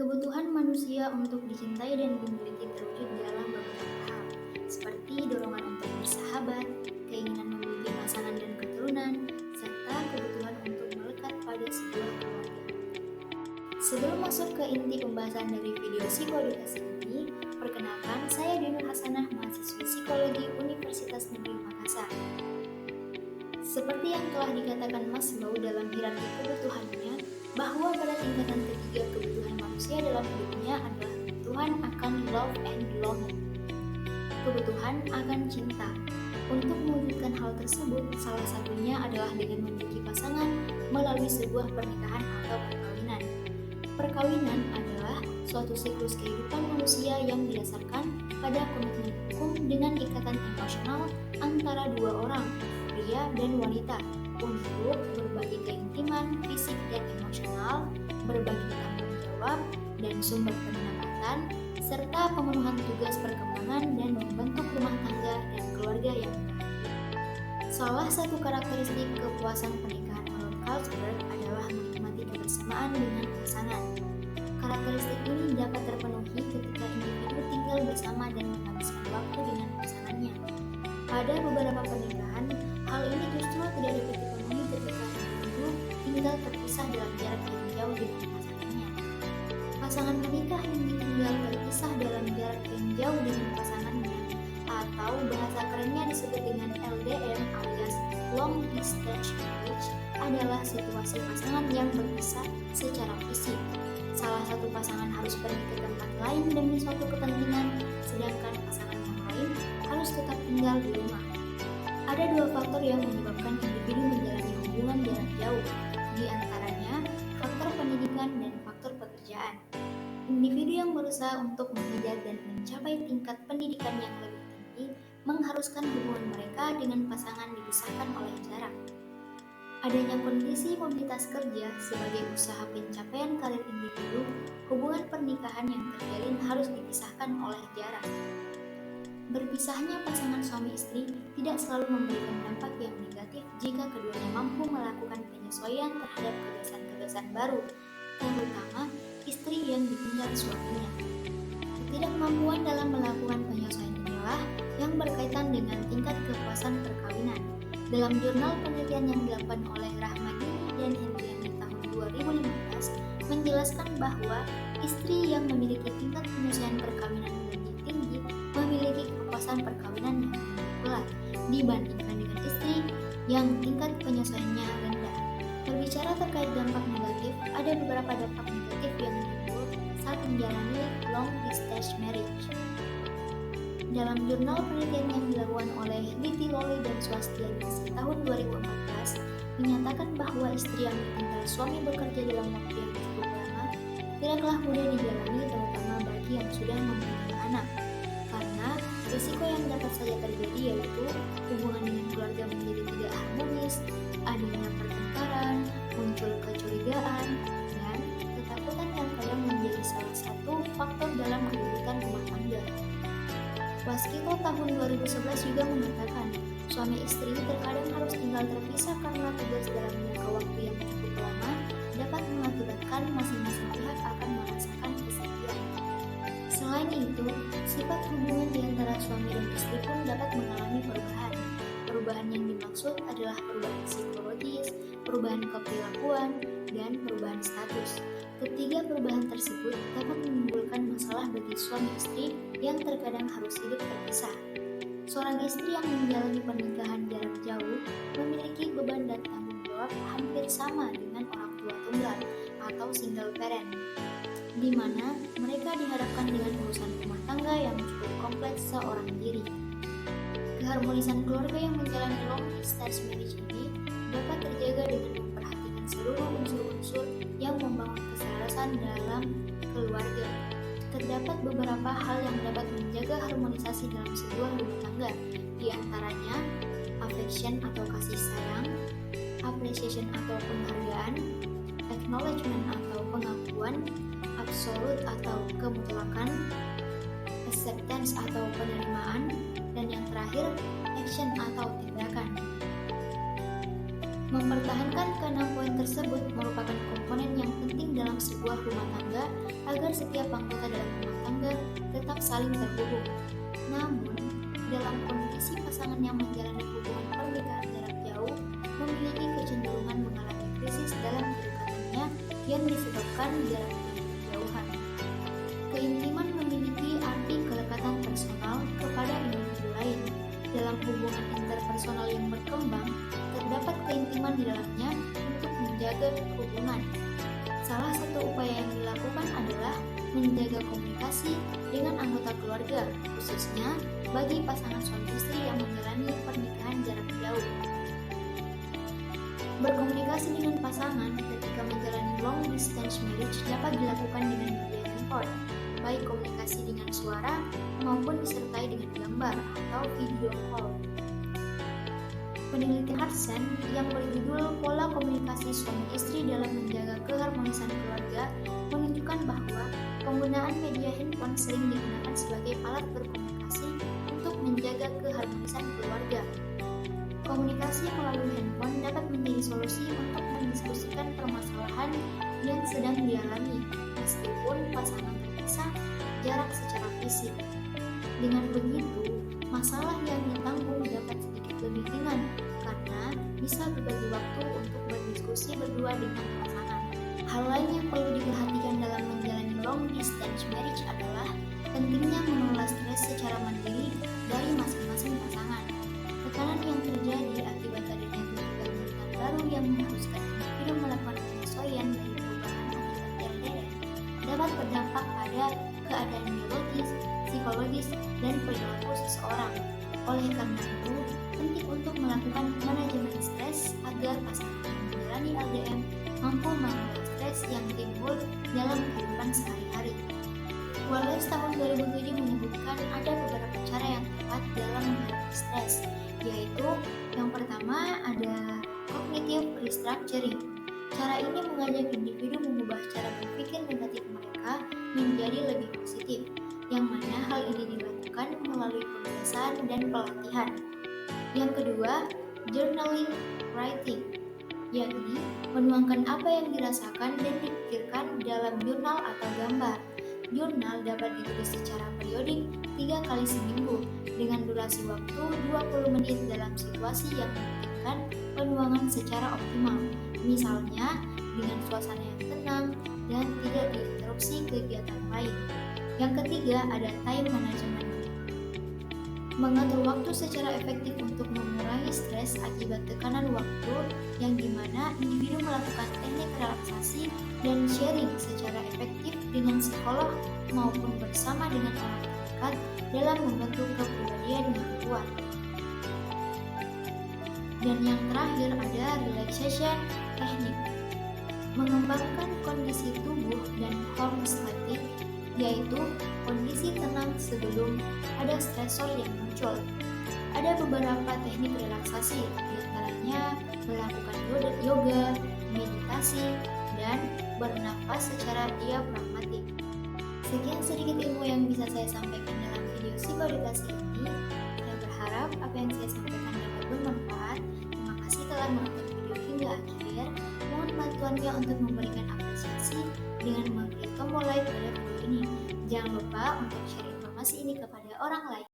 Kebutuhan manusia untuk dicintai dan dimiliki terwujud dalam beberapa hal, seperti dorongan untuk bersahabat, keinginan memiliki pasangan dan keturunan, serta kebutuhan untuk melekat pada sebuah keluarga. Sebelum masuk ke inti pembahasan dari video psikoedukasi ini, perkenalkan saya Dinur Hasanah, mahasiswi psikologi Universitas Negeri Makassar. Seperti yang telah dikatakan Maslow dalam hierarki kebutuhannya, bahwa pada tingkatan ketiga kebutuhan manusia dalam hidupnya adalah kebutuhan akan love and belonging. Kebutuhan akan cinta. Untuk mewujudkan hal tersebut, salah satunya adalah dengan memiliki pasangan melalui sebuah pernikahan atau perkawinan. Perkawinan adalah suatu siklus kehidupan manusia yang didasarkan pada komitmen hukum dengan ikatan emosional antara dua orang, pria dan wanita, untuk berbagi keintiman, fisik dan emosional, berbagi tanggung jawab dan sumber pendapatan, serta pemenuhan tugas perkembangan dan membentuk rumah tangga dan keluarga yang bahagia. Salah satu karakteristik kepuasan pernikahan menurut Carlsberg adalah menikmati kebersamaan dengan pasangan. Karakteristik ini dapat terpenuhi ketika individu tinggal bersama dan menghabiskan waktu dengan pasangannya. Pada beberapa pernikahan, hal ini justru tidak dapat dipenuhi ketika individu tinggal terpisah dalam jarak yang jauh dengan pasangannya. Pasangan menikah yang tinggal terpisah dalam jarak yang jauh dengan pasangannya, atau bahasa kerennya disebut dengan LDM alias Long Distance Marriage, adalah situasi pasangan yang berpisah secara fisik. Salah satu pasangan harus pergi ke tempat lain demi suatu kepentingan, sedangkan pasangan yang lain harus tetap tinggal di rumah. Ada dua faktor yang menyebabkan individu menjalani hubungan jarak jauh, di antaranya faktor pendidikan dan faktor pekerjaan. Individu yang berusaha untuk mengejar dan mencapai tingkat pendidikan yang lebih tinggi mengharuskan hubungan mereka dengan pasangan dipisahkan oleh jarak. Adanya kondisi mobilitas kerja sebagai usaha pencapaian karir individu, hubungan pernikahan yang terjalin harus dipisahkan oleh jarak. Berpisahnya pasangan suami istri tidak selalu memberikan dampak yang negatif jika keduanya mampu melakukan penyesuaian terhadap kebiasaan-kebiasaan baru, terutama istri yang ditinggal suaminya. Ketidakmampuan dalam melakukan penyesuaian inilah yang berkaitan dengan tingkat kepuasan perkawinan. Dalam jurnal penelitian yang dilakukan oleh Rahmadini dan Hendriani tahun 2015 menjelaskan bahwa istri yang memiliki tingkat penyesuaian perkawinan lebih tinggi memiliki kepuasan perkawinan yang lebih pula dibandingkan dengan istri yang tingkat penyesuaiannya rendah. Berbicara terkait dampak negatif, ada beberapa dampak negatif yang timbul saat menjalani long distance marriage. Dalam jurnal penelitian yang dilakukan oleh Liti Loli dan Swastianingsih tahun 2014 menyatakan bahwa istri yang ditinggal suami bekerja dalam waktu yang cukup lama tidaklah mudah dijalani, terutama bagi yang sudah memiliki anak, karena risiko yang dapat saja terjadi yaitu hubungan dengan keluarga menjadi tidak harmonis, adanya pertengkaran, muncul kecurigaan, dan ketakutan yang kadang menjadi salah satu faktor dalam kehidupan rumah tangga. Waskito tahun 2011 juga mengatakan, suami istri terkadang harus tinggal terpisah karena tugas dalam jangka waktu yang cukup lama dapat mengakibatkan masing-masing pihak akan merasakan kesepian. Selain itu, sifat hubungan di antara suami dan istri pun dapat mengalami perubahan. Perubahan yang dimaksud adalah perubahan psikologis, perubahan keperilakuan, dan perubahan status. Ketiga perubahan tersebut dapat menimbulkan masalah bagi suami istri yang terkadang harus hidup terpisah. Seorang istri yang menjalani pernikahan jarak jauh memiliki beban dan tanggung jawab hampir sama dengan orang tua tunggal atau single parent, di mana mereka dihadapkan dengan urusan rumah tangga yang cukup kompleks seorang diri. Keharmonisan keluarga yang menjalani long distance marriage ini dapat terjaga dengan memperhatikan seluruh unsur-unsur yang membangun keselarasan dalam keluarga. Terdapat beberapa hal yang dapat menjaga harmonisasi dalam sebuah rumah tangga, di antaranya affection atau kasih sayang, appreciation atau penghargaan, acknowledgement atau pengakuan, absolute atau kemutlakan, acceptance atau penerimaan, dan yang terakhir action atau tindakan. Mempertahankan keenam poin tersebut merupakan komponen yang penting dalam sebuah rumah tangga agar setiap anggota dalam rumah tangga tetap saling terhubung. Namun, dalam kondisi pasangan yang menjalani hubungan pernikahan jarak jauh memiliki kecenderungan mengalami krisis dalam kedekatannya yang disebabkan jarak dan kejauhan. Keintiman memiliki arti kelekatan personal kepada individu lain. Dalam hubungan interpersonal yang berkembang, terdapat keintiman di dalamnya untuk menjaga hubungan. Salah satu upaya yang dilakukan adalah menjaga komunikasi dengan anggota keluarga, khususnya bagi pasangan suami istri yang menjalani pernikahan jarak jauh. Berkomunikasi dengan pasangan ketika menjalani long distance marriage dapat dilakukan dengan media handphone, baik komunikasi dengan suara maupun disertai dengan gambar atau video call. Peneliti Hudson yang berjudul Pola Komunikasi Suami Istri dalam Menjaga Keharmonisan Keluarga menunjukkan bahwa penggunaan media handphone sering digunakan sebagai alat berkomunikasi untuk menjaga keharmonisan keluarga. Komunikasi melalui handphone dapat menjadi solusi untuk mendiskusikan permasalahan yang sedang dialami, meskipun pasangan terpisah jarak secara fisik. Dengan begitu, masalah yang ditanggung dapat sedikit lebih ringan karena bisa berbagi waktu untuk berdiskusi berdua dengan pasangan. Hal lain yang perlu diperhatikan dalam menjalani long distance marriage adalah pentingnya mengelola stres secara mandiri dari masing-masing pasangan. Tekanan yang terjadi akibat adanya tuntutan baru yang mengharuskan individu melakukan penyesuaian dari perubahan akibat LDR dapat berdampak pada keadaan biologis, psikologis, dan perilaku seseorang. Oleh karena itu, penting untuk melakukan manajemen stres agar pasangan yang menjalani LDM mampu mengelola stres yang timbul dalam kehidupan sehari-hari. Wallace tahun 2007 menyebutkan ada beberapa cara yang tepat dalam menghadapi stres, yaitu yang pertama ada cognitive restructuring. Cara ini mengajak individu mengubah cara berpikir negatif mereka menjadi lebih positif, yang mana hal ini dilakukan melalui pembiasaan dan pelatihan. Yang kedua, journaling writing, yakni menuangkan apa yang dirasakan dan dipikirkan dalam jurnal atau gambar. Jurnal dapat ditulis secara periodik 3 kali seminggu dengan durasi waktu 20 menit dalam situasi yang memungkinkan penuangan secara optimal. Misalnya, dengan suasana yang tenang dan tidak diinterupsi kegiatan lain. Yang ketiga, ada time management. Mengatur waktu secara efektif untuk mengurangi stres akibat tekanan waktu, yang dimana individu melakukan teknik relaksasi dan sharing secara efektif dengan psikolog maupun bersama dengan orang terdekat dalam membentuk kepribadian yang kuat. Dan yang terakhir ada relaxation technique. Mengembangkan kondisi tubuh dan homeostatik, yaitu kondisi tenang sebelum ada stresor yang muncul. Ada beberapa teknik relaksasi, diantaranya melakukan yoga, meditasi, dan bernafas secara diafragmatik. Sekian sedikit ilmu yang bisa saya sampaikan dalam video psikodikasi ini. Saya berharap apa yang saya sampaikan dapat bermanfaat. Terima kasih telah menonton video hingga akhir. Mohon bantuannya untuk memberikan apresiasi dengan mengklik tombol like pada video ini. Jangan lupa untuk share informasi ini kepada orang lain.